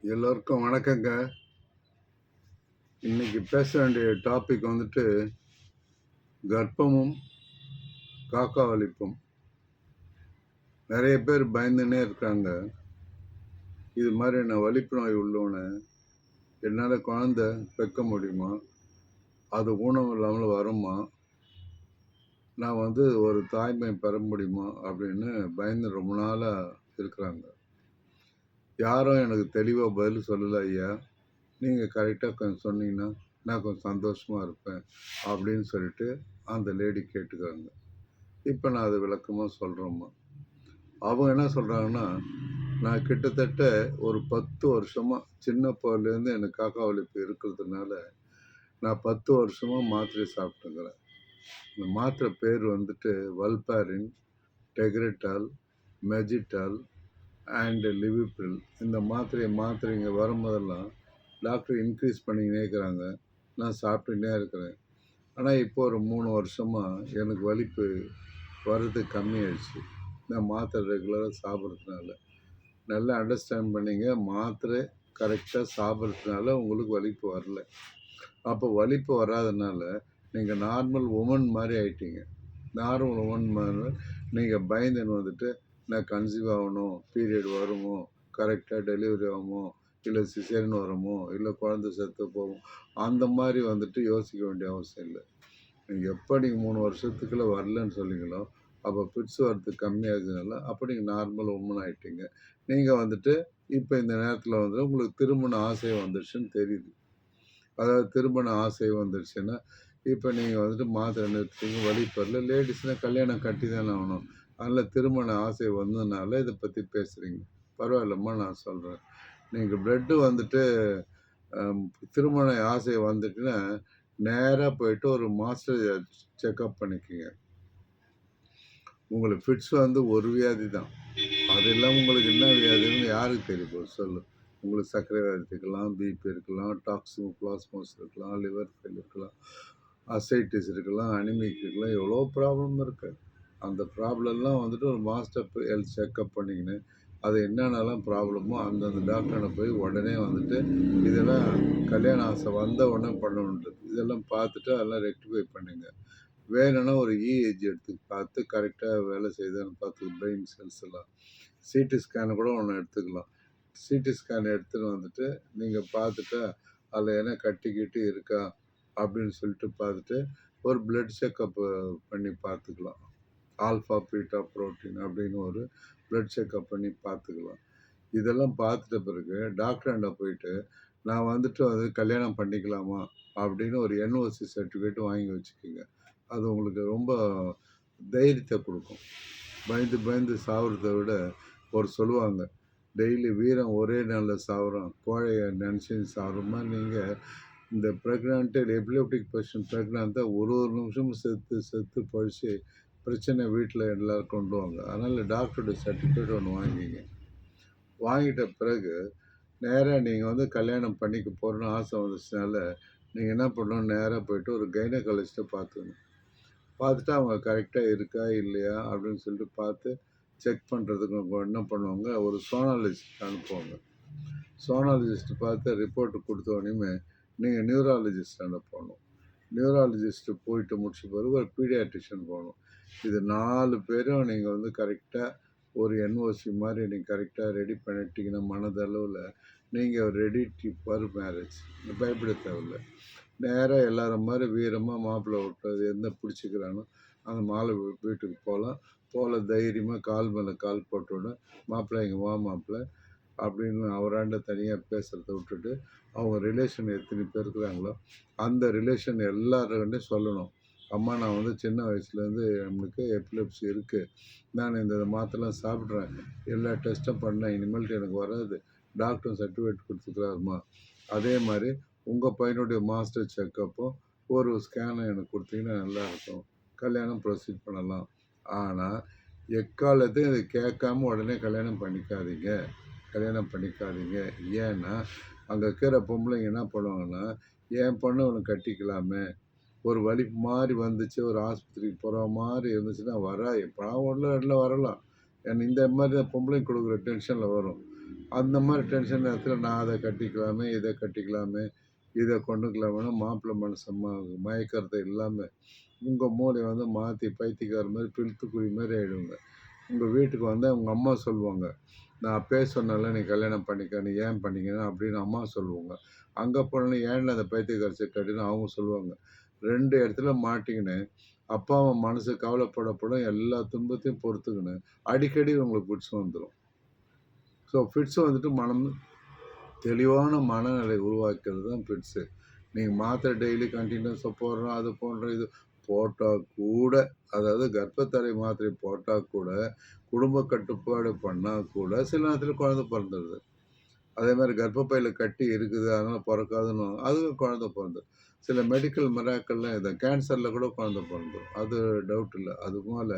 எல்லோருக்கும் வணக்கங்க. இன்னைக்கு பேச வேண்டிய டாபிக் வந்துட்டு கர்ப்பமும், காக்கா வலிப்பும். நெறைய பேர் பயந்துன்னே இருக்காங்க. இது மாரி நான் வலிப்பு நோய் உள்ளவனு, என்னால குழந்தை பெக்க முடியுமா? அது ஊனம் இல்லாமல் வருமா? நான் ஒரு தாய்மை பெற முடியுமா? அப்படின்னு பயந்து ரொம்ப நாளா இருக்கிறாங்க. யாரும் எனக்கு தெளிவா பதில் சொல்லல ஐயா. நீங்க கரெக்ட்டா கொஞ்சம் சொன்னீங்கன்னா, நான் கொஞ்சம் சந்தோஷமா இருப்பேன். அப்படின்னு சொல்லிட்டு அந்த லேடி கேட்டுக்கிறாங்க. இப்ப நான் அத விளக்கமா சொல்றேம்மா. அவங்க என்ன சொல்றாங்கன்னா, நான் கிட்டத்தட்ட ஒரு 10 வருஷமா சின்ன பல்லேருந்து எனக்கு காக்கா வலிப்பு இருக்கிறதுனால, நான் 10 வருஷமா மாத்திரை சாப்பிட்டுருக்கிறேன். இந்த மாத்திரை பேர் வந்துட்டு வல்பாரின், டெக்ரெட்டால், மெஜிட்டால் அண்ட் லிவிப்ரில். இந்த மாத்திரைங்க வரும்போதெல்லாம் டாக்டர் இன்க்ரீஸ் பண்ணிக்கினே இருக்கிறாங்க. நான் சாப்பிட்டுன்னே இருக்கிறேன். ஆனா, இப்போ ஒரு 3 வருஷமா எனக்கு வலிப்பு வர்றது கம்மியாயிடுச்சு. நான் மாத்திரை ரெகுலரா சாப்பிட்றதுனால. நல்லா அண்டர்ஸ்டாண்ட் பண்ணீங்க. மாத்திரை கரெக்ட்டா சாப்பிட்றதுனால உங்களுக்கு வலிப்பு வரல. அப்போ வலிப்பு வராதனால, நீங்க நார்மல் வுமன் மாரி ஆயிட்டீங்க. நார்மல் வுமன் மாரி நீங்க பயந்துன்னு வந்துட்டு, நான் கன்சீவ் ஆவணும், பீரியட் வருமோ, கரெக்ட்டா டெலிவரி ஆகுமோ, இல்ல சிசேரியன் வருமோ, இல்ல குழந்தை செத்து போகும். அந்த மாரி வந்துட்டு யோசிக்க வேண்டிய அவசியம் இல்ல. நீங்க எப்ப நீங்க 3 வருஷத்துக்குள்ள வரலன்னு சொன்னீங்களோ, அப்ப ஃபிட்ஸ் வரது கம்மியாகுதுனால, அப்ப நீங்க நார்மல் வுமன் ஆயிட்டீங்க. நீங்க வந்துட்டு இப்ப இந்த நேரத்துல வந்து உங்களுக்கு திருமண ஆசை வந்துருச்சுன்னு தெரியுது. அதாவது திருமண ஆசை வந்துருச்சுன்னா, இப்ப நீங்க வந்துட்டு மாத்திரை நிறுத்திட்டீங்க, வலிப்பு வரல. லேடீஸ்னா கல்யாணம் கட்டி தானே ஆகணும். அதனால திருமண ஆசை வந்ததுனால இத பத்தி பேசுறீங்க. பரவாயில்லம்மா நான் சொல்றேன். நீங்க பிளட் வந்துட்டு அம் திருமண ஆசை வந்துட்டுன்னா, நேரா போயிட்டு ஒரு மாஸ்டர் செக்கப் பண்ணிக்கங்க. உங்களுக்கு ஃபிட்ஸ் ஒரு வியாதி தான். அது இல்லாம உங்களுக்கு என்ன வியாதின்னு யாருக்கு தெரிய போகுது சொல்லு. உங்களுக்கு சர்க்கரை வியாதி இருக்கலாம், பிபி இருக்கலாம், டாக்ஸிமோப்ளாஸ்மோஸ் இருக்கலாம், லிவர் ஃபெயில் இருக்கலாம், அசைட்டிஸ் இருக்கலாம், அனிமிக் இருக்கலாம், எவ்வளோ ப்ராப்ளம் இருக்கு. அந்த ப்ராப்ளம்லாம் வந்துட்டு ஒரு மாஸ்டர் ஹெல்த் செக்கப் பண்ணிக்கின்னு, அது என்னென்னலாம் ப்ராப்ளமோ அந்தந்த டாக்டர்கிட்ட போய் உடனே வந்துட்டு, இதெல்லாம் கல்யாண ஆசை வந்த உடனே பண்ணணுன்றது. இதெல்லாம் பார்த்துட்டு அதெல்லாம் ரெக்டிஃபை பண்ணுங்க. வேணும்னா ஒரு இஏஜி எடுத்து பார்த்து கரெக்ட்டா வேலை செய்யுதான்னு பார்த்து பிரெயின் செல்ஸ் எல்லாம். சிடி ஸ்கேன் கூட ஒண்ணு எடுத்துக்கலாம். சிடி ஸ்கேன் எடுத்துட்டு வந்துட்டு, நீங்க பார்த்துட்டா, அதில எதனா கட்டி கிட்டி இருக்கா? அப்படின்னு சொல்லிட்டு பார்த்துட்டு, ஒரு பிளட் செக்கப் பண்ணி பார்த்துக்கலாம். ஆல்ஃபா, பீட்டா புரோட்டீன் அப்படின்னு ஒரு பிளட் செக்கப் பண்ணி பார்த்துக்கலாம். இதெல்லாம் பார்த்துட்ட பிறகு டாக்டராண்ட போயிட்டு, நான் வந்துட்டு கல்யாணம் பண்ணிக்கலாமா? அப்படின்னு ஒரு என்ஓசி சர்டிஃபிகேட் வாங்கி வச்சுக்கங்க. அது உங்களுக்கு ரொம்ப தைரியத்த குடுக்கும். பயந்து பயந்து சாவறத விட சொல்லுவாங்க, "டெய்லி வீரன் ஒரே நாள்ல சாவுறான். கோழைய நெனச்சுன்னு சாவுற மாரி நீங்க இந்த பிரெக்னன்ட் எபிலெப்டிக் பேஷண்ட் பிரெக்னன்ட்டா ஒரு ஒரு நிமிஷமும் செத்து செத்து பொழச்சு பிரச்சனை வீட்ல எல்லாரும் கொண்டு வாங்க. அதனால டாக்டருடைய சர்டிஃபிகேட் ஒண்ணு வாங்கிக்கங்க. வாங்கிட்ட பிறகு, நேரா நீங்க கல்யாணம் பண்ணிக்க போறேன்னு ஆசை வந்துச்சுனால, நீங்க என்ன பண்ணணும், நேரா போயிட்டு ஒரு கைனகாலஜிஸ்ட்ட பார்த்துக்கணும். பார்த்துட்டு அவங்க கரெக்ட்டா இருக்கா, இல்லையா அப்படின்னு சொல்லிட்டு பார்த்து செக் பண்றதுக்கு அவங்க என்ன பண்ணுவாங்க, ஒரு சோனாலஜிஸ்ட் அனுப்புவாங்க. சோனாலஜிஸ்ட் பார்த்து ரிப்போர்ட் குடுத்த உடனேயுமே, நீங்க நியூராலஜிஸ்ட்டாண்ட போணும். நியூராலஜிஸ்ட் போயிட்டு முடிச்ச பிறகு ஒரு பீடியாட்ரிஷியன் போணும். இது 4 பேரும் நீங்க கரெக்ட்டா ஒரு என்ஓசி மாரி நீங்க கரெக்ட்டா ரெடி பண்ணிட்டீங்கன்னா, மனதளவுல நீங்க ரெடி ஃபார் மேரேஜ். பயப்பட தேவையில்ல. நேரா எல்லாரும் மாரி வீரமா மாப்பிள்ளை வீட்ல என்ன பிடிச்சுக்கிறானோ, அந்த வீட்டுக்கு போலாம். தைரியமா கால் மேல கால் போட்டோனே, "மாப்பிள இங்க வா மாப்பிள" அப்படின்னு அவராண்ட தனியா பேசுறத விட்டுட்டு, அவங்க ரிலேஷன் எத்தனை பேர் இருக்கிறாங்களோ, அந்த ரிலேஷன் எல்லார்கிட்டயும் சொல்லணும். "அம்மா நான் சின்ன வயசுலேருந்து நம்மளுக்கு எபிலெப்சி இருக்கு. நான் இந்த மாத்திரைலாம் சாப்பிட்றேன். எல்லா டெஸ்ட்டும் பண்ணேன். இனிமேல்ட்டு எனக்கு வராது. டாக்டரும் சர்டிஃபிகேட் குடுத்துக்கிறாரும்மா. அதே மாரி உங்க பையனுடைய மாஸ்டர் செக்கப்பும் ஒரு ஸ்கேனும் எனக்கு குடுத்தீங்கன்னா நல்லாயிருக்கும். கல்யாணம் ப்ரொசீட் பண்ணலாம். ஆனா, எக்காலத்தையும் இத கேட்காம உடனே கல்யாணம் பண்ணிக்காதீங்க. கல்யாணம் பண்ணிக்காதீங்க. ஏன்னா, அங்க இருக்கிற பொம்பளைங்க என்ன பண்ணுவாங்கன்னா, என் பொண்ண இவனுக்கு கட்டிக்கலாமே, ஒரு வலிப்பு மாரி வந்துச்சு, ஒரு ஆஸ்பத்திரிக்கு போற மாரி இருந்துச்சுன்னா, எப்பனா 1 2ல வரலாம். ஏன்னா இந்த மாரி தான் பொம்பளைங்க குடுக்குற டென்ஷன்ல வரும். அந்த மாதிரி டென்ஷன் நேரத்தில் நான் அதை கட்டிக்கலாமே, இதை கட்டிக்கலாமே, இதை கொண்டுக்கலாமேன்னு மாப்பிள்ளை மனசை மயக்கிறது இல்லாமல் உங்கள் மூளை வந்து மாற்றி பைத்தியக்கார மாதிரி பிழுத்துக்குழி மாதிரி ஆகிடுங்க. உங்கள் வீட்டுக்கு வந்து உங்கள் அம்மா சொல்லுவாங்க, நான் அப்பயே சொன்னேன்ல நீ கல்யாணம் பண்ணிக்க, நீ ஏன் பண்ணிக்கணும் அப்படின்னு அம்மா சொல்லுவாங்க. அங்கே போனோன்னே ஏன் அந்த பைத்தியக்கார கட்டின்னு அவங்க சொல்லுவாங்க. 2 இடத்துல மாட்டிக்கின்னு அப்பாவை மனசு கவலைப்படப்பட எல்லா துன்பத்தையும் பொறுத்துக்கின்னு அடிக்கடி உங்களுக்கு ஃபிட்ஸ் வந்துடும். ஸோ ஃபிட்ஸ் வந்துட்டு தெளிவான மனநிலை உருவாக்கிறது தான் ஃபிட்ஸு. நீங்கள் மாத்திரை டெய்லி கண்டினியூஸாக போடுறோம், அது போடுறோம், இது போட்டால் கூட, அதாவது கர்ப்பத்தடை மாத்திரை போட்டால் கூட, குடும்ப கட்டுப்பாடு பண்ணால் கூட சில நேரத்தில் குழந்தை பிறந்துடுது. அதே மாதிரி கர்ப்பப்பையில் கட்டி இருக்குது, அதனால் பிறக்காதுன்னு அதுவும் குழந்தை பிறந்துடும். சில மெடிக்கல் மிராக்கல்லாம் இது கேன்சரில் கூட குழந்தை பிறந்துடும். அது டவுட் இல்லை. அதுபோல்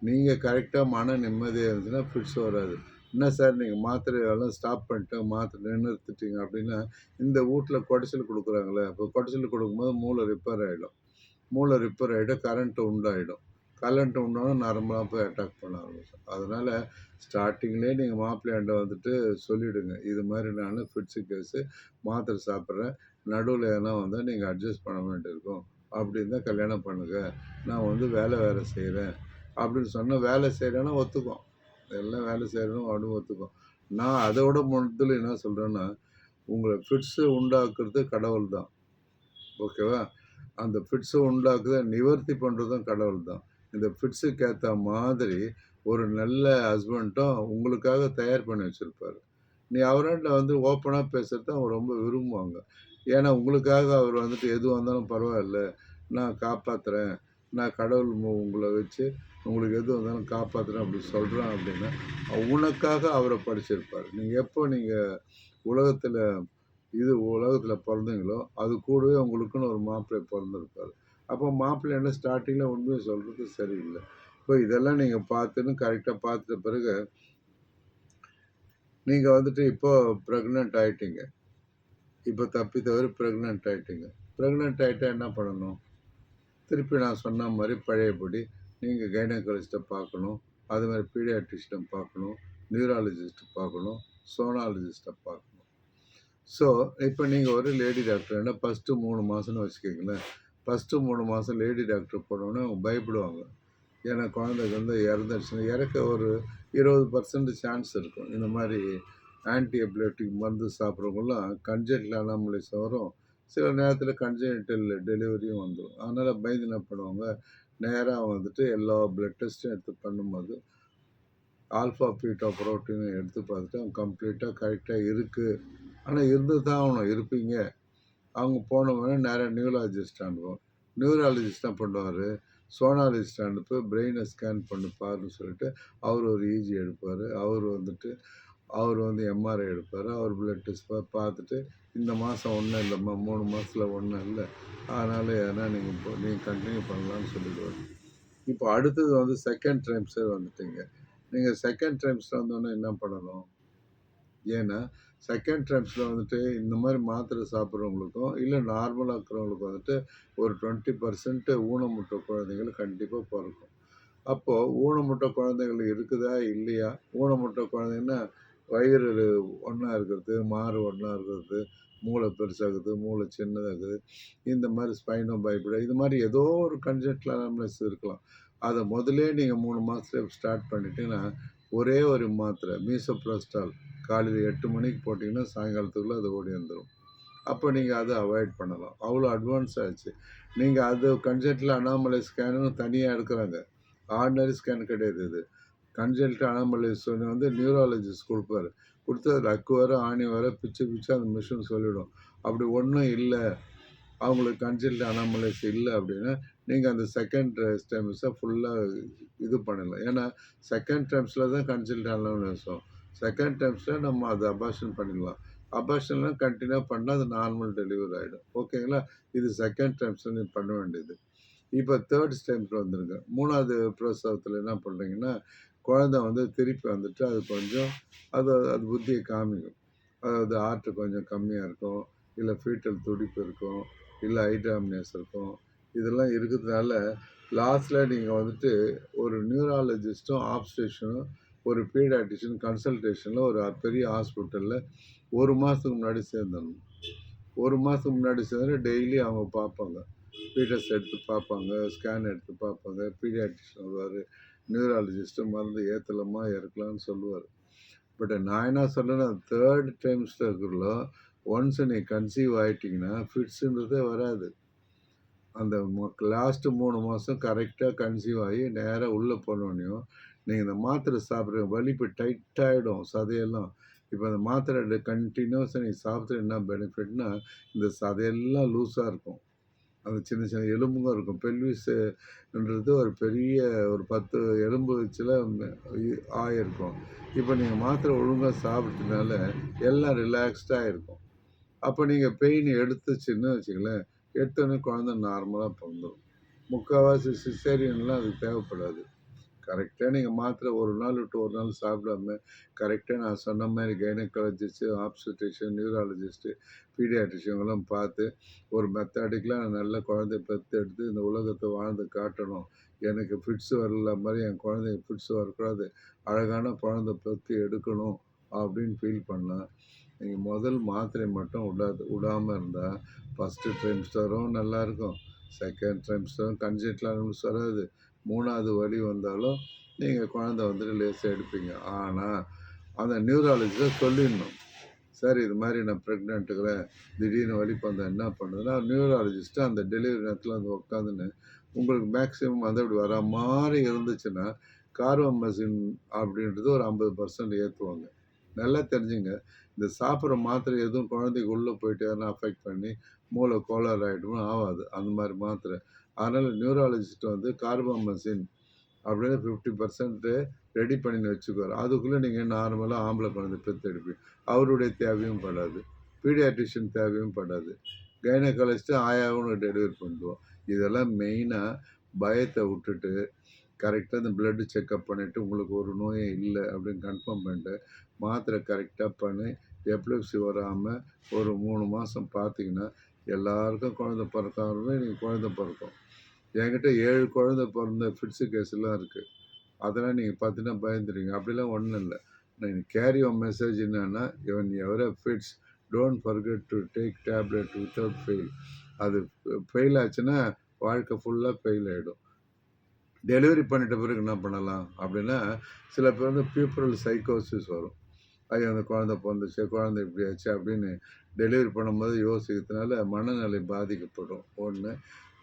நீங்கள் கரெக்டாக மன நிம்மதியாக இருந்துச்சுன்னா ஃபிட்ஸ் வராது. என்ன சார் நீங்கள் மாத்திரையெல்லாம் ஸ்டாப் பண்ணிட்டேன், மாத்திரை நிறுத்திட்டீங்க அப்படின்னா, இந்த வீட்டில் குடைச்சல் கொடுக்குறாங்களே, அப்போ குடைச்சல் கொடுக்கும்போது மூளை ரிப்பேர் ஆகிடும். மூளை ரிப்பேர் ஆகிடும், கரண்ட்டு உண்டாகிடும். கரண்ட் உண்டானா நரம்பெலாம் போய் அட்டாக் பண்ண ஆரம்பிக்கும். அதனால் ஸ்டார்டிங்லேயே நீங்கள் மாப்பிள்ளையாண்ட வந்துட்டு சொல்லிவிடுங்க, இது மாதிரி நான் ஃபிட்ஸு கேஸு மாத்திரை சாப்பிட்றேன், நடுவில் எதனா வந்தால் நீங்கள் அட்ஜஸ்ட் பண்ண வேண்டியிருக்கும், அப்படின்னு தான் கல்யாணம் பண்ணுங்க, நான் வந்து வேலை செய்கிறேன் அப்படின்னு சொன்னால் வேலை செய்கிறேன்னா ஒத்துக்கும். எல்லாம் வேலை செய்கிறோம் அப்படின்னு ஒத்துக்கும். நான் அதோட முதல்ல என்ன சொல்கிறேன்னா, உங்களை ஃபிட்ஸு உண்டாக்குறது கடவுள் தான். ஓகேவா? அந்த ஃபிட்ஸை உண்டாக்குறத நிவர்த்தி பண்ணுறதும் கடவுள் தான். இந்த ஃபிட்ஸுக்கு ஏற்ற மாதிரி ஒரு நல்ல ஹஸ்பண்டும் உங்களுக்காக தயார் பண்ணி வச்சுருப்பாரு. நீ அவராண்ட வந்து ஓப்பனாக பேசுறது அவங்க ரொம்ப விரும்புவாங்க. ஏன்னா உங்களுக்காக அவர் வந்துட்டு எதுவாக இருந்தாலும் பரவாயில்ல, நான் காப்பாத்துறேன், நான் கடவுள் உங்கள வச்சு உங்களுக்கு எது வந்தாலும் காப்பாத்துறேன் அப்படி சொல்கிறேன் அப்படின்னா, உனக்காக அவரை படைச்சிருப்பாரு. நீங்கள் உலகத்தில் பிறந்தீங்களோ, அது கூடவே உங்களுக்குன்னு ஒரு மாப்பிள்ளை பிறந்திருப்பாரு. அப்போ மாப்பிள்ளையாண்ட ஸ்டார்ட்டிங்கில் உண்மையை சொல்கிறது சரியில்லை. இப்போ இதெல்லாம் நீங்கள் பார்த்துன்னு கரெக்டாக பார்த்துட்ட பிறகு, நீங்கள் வந்துட்டு இப்போ ப்ரெக்னென்ட் ஆகிட்டீங்க. இப்போ தப்பி தவறி ப்ரெக்னென்ட் ஆகிட்டீங்க. ப்ரெக்னென்ட் ஆகிட்டா என்ன பண்ணணும்? திருப்பி நான் சொன்ன மாதிரி பழையபடி நீங்கள் கைனகாலஜிஸ்ட்டை பார்க்கணும், அது மாதிரி பீடியாட்ரிஷனை பார்க்கணும், நியூராலஜிஸ்ட்டை பார்க்கணும், சோனாலஜிஸ்ட்டை பார்க்கணும். ஸோ இப்போ நீங்கள் ஒரு லேடி டாக்டர் ஃபஸ்ட்டு 3 மாதம்னு வச்சுக்கிங்களேன். ஃபஸ்ட்டு 3 மாதம் லேடி டாக்டர் போனோன்னே அவங்க பயப்படுவாங்க. ஏன்னா குழந்தைக்கு வந்து இறந்துடுச்சுன்னா இறக்க ஒரு 20% சான்ஸ் இருக்கும். இந்த மாதிரி ஆன்டி எபிலேட்டிக் மருந்து சாப்பிட்றவங்களாம் கன்ஜென்டல் அனாமலிஸ் வரும். சில நேரத்தில் கன்ஜெனிட்டல் டெலிவரியும் வந்துடும். அதனால் பயந்து என்ன பண்ணுவாங்க, நேராக வந்துட்டு எல்லா பிளட் டெஸ்ட்டும் எடுத்து பண்ணும்போது ஆல்ஃபா பீட்டா புரோட்டீன் எடுத்து பார்த்துட்டு அவங்க கம்ப்ளீட்டாக கரெக்டாக இருக்குது. ஆனால் இருந்து தான் ஆகணும், இருப்பீங்க. அவங்க போனவொடனே நேராக நியூராலஜிஸ்ட் அனுப்புவோம். நியூராலஜிஸ்ட் என்ன பண்ணுவார், சோனாலஜிஸ்ட் அனுப்பி பிரெயினை ஸ்கேன் பண்ணி பாருன்னு சொல்லிட்டு அவர் ஒரு இஜி எடுப்பார். அவர் வந்து எம்ஆர்ஐ எடுப்பார். அவர் பிளட் டெஸ்ட் பார்த்துட்டு இந்த மாதம் ஒன்றும் இல்லைம்மா, 3 மாதத்தில் ஒன்றும் இல்லை, அதனால் எதனா நீங்கள் கண்டினியூ பண்ணலான்னு சொல்லிடுவார். இப்போ அடுத்தது வந்து செகண்ட் ட்ரைம்ஸே வந்துட்டீங்க. நீங்கள் செகண்ட் ட்ரைம்ஸில் வந்தோடனே என்ன பண்ணணும்? ஏன்னா செகண்ட் ட்ரைம்ஸில் வந்துட்டு இந்த மாதிரி மாத்திரை சாப்பிட்றவங்களுக்கும் இல்லை நார்மலாக இருக்கிறவங்களுக்கும் வந்துட்டு ஒரு 20% ஊனமுற்ற குழந்தைகள் கண்டிப்பாக பிறக்கும். அப்போது ஊனமுற்ற குழந்தைகள் இருக்குதா இல்லையா? ஊனமுற்ற குழந்தைங்கன்னா வயிறு ஒன்றா இருக்கிறது, மாறு ஒன்றா இருக்கிறது, மூளை பெருசாகுது, மூளை சின்னதாகுது, இந்த மாதிரி ஸ்பைனோ பைபிடா இது மாதிரி ஏதோ ஒரு கன்ஜென்டல் அனாமலிஸ் இருக்கலாம். அதை முதலே நீங்கள் 3 மாதத்துல ஸ்டார்ட் பண்ணிட்டீங்கன்னா, ஒரே ஒரு மாத்திரை மீசோப்ரோஸ்டால் காலையில் 8 மணிக்கு போட்டிங்கன்னா சாயங்காலத்துக்குள்ளே அது ஓடி வந்துடும். அப்போ நீங்கள் அதை அவாய்ட் பண்ணலாம். அவ்வளோ அட்வான்ஸ் ஆச்சு. நீங்கள் அது கன்ஜென்டல் அனாமலை ஸ்கேனுன்னு தனியாக எடுக்கிறாங்க. ஆர்டினரி ஸ்கேன் கிடையாது இது. கன்ஜென்டல் அனாமலிஸ் வந்து நியூராலஜிஸ்ட் கொடுப்பாரு. கொடுத்து அதில் அக்கு வர ஆணி வர பிச்சு அந்த மிஷின் சொல்லிவிடும். அப்படி ஒன்றும் இல்லை, அவங்களுக்கு கன்ஜென்டல் அனாமலிஸ் இல்லை அப்படின்னா நீங்கள் அந்த செகண்ட் டைம்ஸை ஃபுல்லாக இது பண்ணலாம். ஏன்னா செகண்ட் டைம்ஸில் தான் கன்ஜென்டல் அனாமலிஸ் வரும். செகண்ட் டைம்ஸில் நம்ம அதை அபார்ஷன் பண்ணிடலாம். அபார்ஷன்லாம் கண்டினியூ பண்ணால் அது நார்மல் டெலிவரி ஆகிடும். ஓகேங்களா? இது செகண்ட் டைம்ஸில் நீங்கள் பண்ண வேண்டியது. இப்போ தேர்ட் டைம்ஸில் வந்துருங்க. 3வது பிரசவத்தில் என்ன பண்ணுறீங்கன்னா, குழந்தை வந்து திருப்பி வந்துட்டு அது கொஞ்சம் அது புத்தியை காமிக்கும். அதாவது ஹார்ட்டு கொஞ்சம் கம்மியாக இருக்கும், இல்லை ஃபீட்டல் துடிப்பு இருக்கும், இல்லை ஹைட்ராமினஸ் இருக்கும். இதெல்லாம் இருக்கிறதுனால லாஸ்ட்டில் நீங்கள் வந்துட்டு ஒரு நியூராலஜிஸ்ட்டும் ஆப்ஸ்டேஷனும் ஒரு பீடியாட்ரிஷியன் கன்சல்டேஷனில் ஒரு பெரிய ஹாஸ்பிட்டலில் 1 மாதத்துக்கு முன்னாடி சேர்ந்துடணும். 1 மாதத்துக்கு முன்னாடி சேர்ந்து டெய்லி அவங்க பார்ப்பாங்க. ஃபீட்டஸ் எடுத்து பார்ப்பாங்க, ஸ்கேன் எடுத்து பார்ப்பாங்க. பீடியாட்ரிஷியன் வருவார், நியூராலஜிஸ்ட்டு மருந்து ஏற்றலாமா இறக்கலாம்னு சொல்லுவார். பட் நான் என்ன சொல்றேன்னா, 3rd ட்ரைம்ஸ்டருக்குள்ள ஒன்ஸ் நீ கன்சீவ் ஆயிட்டீங்கன்னா, ஃபிட்ஸுன்றதே வராது. அந்த லாஸ்ட்டு 3 மாதம் கரெக்டாக கன்சீவ் ஆகி நேரா உள்ளே போனோனையும், நீங்க இந்த மாத்திரை சாப்பிட்ற வலி இப்போ டைட் ஆயிடும் சதையெல்லாம். இப்போ அந்த மாத்திரை கன்டினியூஸா நீங்க சாப்பிட்டா என்ன பெனிஃபிட்னா, இந்த சதையெல்லாம் லூஸா இருக்கும். அந்த சின்ன சின்ன எலும்புங்க இருக்கும். பெல்விஸ்ன்றது ஒரு பெரிய ஒரு 10 எலும்பு வச்சுல ஆயிருக்கும். இப்போ நீங்க மாத்திரை ஒழுங்கா சாப்பிட்டதுனால எல்லாம் ரிலாக்ஸ்டா இருக்கும். அப்போ நீங்க பெயின் எடுத்துச்சுன்னு வச்சுக்கங்களேன், எடுத்தோனே குழந்தை நார்மலா பொறந்துரும். முக்கால்வாசி சிசேரியன்லாம் அதுக்கு தேவைப்படாது. கரெக்டா நீங்க மாத்திரை ஒரு நாள் விட்டு ஒரு நாள் சாப்பிடாம, கரெக்டா நான் சொன்ன மாரி கைனகாலஜிஸ்ட்டு, ஆப்ஸ்டிஷியன், நியூராலஜிஸ்ட்டு, பீடியாட்ரிஷியன் இவங்கலாம் பார்த்து, ஒரு மெத்தடிக்கலா நல்ல குழந்தைய பெத்தெடுத்து இந்த உலகத்த வாழ்ந்து காட்டணும். எனக்கு ஃபிட்ஸ் வரல மாரி என் குழந்தைக்கு ஃபிட்ஸ் வரக்கூடாது. அழகான குழந்தை பெத்து எடுக்கணும் அப்படின்னு ஃபீல் பண்ணா, நீங்க முதல் மாத்திரை மட்டும் விடாம இருந்தா, ஃபர்ஸ்ட்டு ட்ரைம்ஸ்டரும் நல்லாயிருக்கும். 2ண்ட் ட்ரைம்ஸ்டரும் கன்ஜென்ட்லாம் வராது. 3வது வலி வந்தாலும் நீங்க குழந்தை வந்துட்டு லேசா எடுப்பீங்க. ஆனா, அந்த நியூராலஜிஸ்ட்ட சொல்லிடணும். சார் இது மாரி நான் ப்ரெக்னென்ட் இருக்கிறேன். திடீர்னு வலி வந்தா என்ன பண்ணுறதுன்னா, நியூராலஜிஸ்ட்டு அந்த டெலிவரி நேரத்தில வந்து உட்காந்துன்னு, உங்களுக்கு மேக்ஸிமம் வந்து அப்படி வரா மாரி இருந்துச்சுன்னா, கார்பமசின் அப்படின்றது ஒரு 50% ஏத்துவாங்க. நல்லா தெரிஞ்சுங்க. இந்த சாப்பிட்ற மாத்திரை எதுவும் குழந்தைக்கு உள்ள போயிட்டு எதனா அஃபெக்ட் பண்ணி, மூளை கோளாறு ஆயிடுமா? ஆவாது. அந்த மாரி மாத்திரை. அதனால நியூராலஜிஸ்ட் வந்து கார்பமசின் அப்படின்னு 50% ரெடி பண்ணி வச்சுக்குவாரு. அதுக்குள்ள நீங்க நார்மலா ஆம்பள குழந்தை பெத்தெடுப்பீங்க. அவருடைய தேவையும் படாது. பீடியாட்ரிஷியன் தேவையும் படாது. கைனகாலஜிஸ்ட் ஆயாவும் டெலிவரி பண்ணிடுவோம். இதெல்லாம் மெயினா பயத்த விட்டுட்டு, கரெக்ட்டா இந்த பிளட் செக்கப் பண்ணிட்டு, உங்களுக்கு ஒரு நோயும் இல்ல அப்படின்னு கன்ஃபார்ம் பண்ணிட்டு, மாத்திரை கரெக்ட்டா பண்ணி, எபிலெப்சி வராம ஒரு 3 மாசம் பார்த்தீங்கன்னா, எல்லாருக்கும் குழந்தை பிறக்க ஆரம்பிக்கும். நீங்க குழந்தை பிறக்கும். என்கிட்ட 7 குழந்தை பிறந்த ஃபிட்ஸு கேஸ்லாம் இருக்கு. அதெல்லாம் நீங்க பார்த்தீங்கன்னா பயந்துருவீங்க. அப்படிலாம் ஒண்ணும் இல்ல. நான் கேரி யுவர் மெசேஜ் என்னன்னா, whenever have fits, don't forget to take tablet without fail. அது ஃபெயில் ஆச்சுன்னா, வாழ்க்கை ஃபுல்லா ஃபெயில் ஆயிடும். டெலிவரி பண்ணிட்ட பிறகு என்ன பண்ணலாம்? அப்படின்னா, சில பேர் வந்து பியூபரல் சைக்கோசிஸ் வரும். ஐயோ! அந்த குழந்தை பொறந்துச்சு, குழந்தை இப்படி ஆச்சு அப்படின்னு டெலிவரி பண்ணும்போது யோசிக்கிறதுனால மனநிலை பாதிக்கப்படும். 1.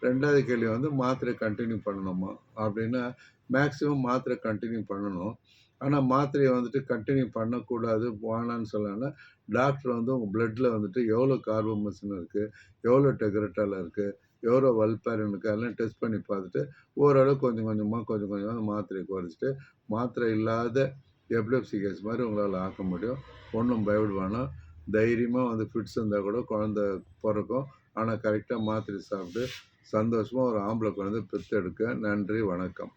2வது கேள்வி வந்து மாத்திரை கன்டின்யூ பண்ணணுமா? அப்படின்னா, மேக்ஸிமம் மாத்திரை கன்டின்யூ பண்ணணும். ஆனா, மாத்திரைய வந்துட்டு கன்டின்யூ பண்ணக்கூடாது, வேணான்னு சொல்லலாம்னா, டாக்டர் வந்து உங்க பிளட்ல வந்துட்டு எவ்வளோ கார்போமசின் இருக்கு, எவ்வளோ டெக்ரட்டால் இருக்கு, எவ்வளோ வல்பாரின் இருக்கு, அதெல்லாம் டெஸ்ட் பண்ணி பார்த்துட்டு, ஓரளவு கொஞ்சம் கொஞ்சமா அந்த மாத்திரைய குறைச்சிட்டு, மாத்திரை இல்லாத எபிலெப்சி கேஸ் மாரி உங்களால ஆக்க முடியும். ஒண்ணும் பயப்பட வேணாம். தைரியமா வந்து ஃபிட்ஸ் இருந்தா கூட குழந்தை பொறக்கும். ஆனா கரெக்ட்டா மாத்திரை சாப்பிட்டு, சந்தோஷமா ஒரு ஆம்பள குழந்தை பெத்தெடுக்க. நன்றி, வணக்கம்.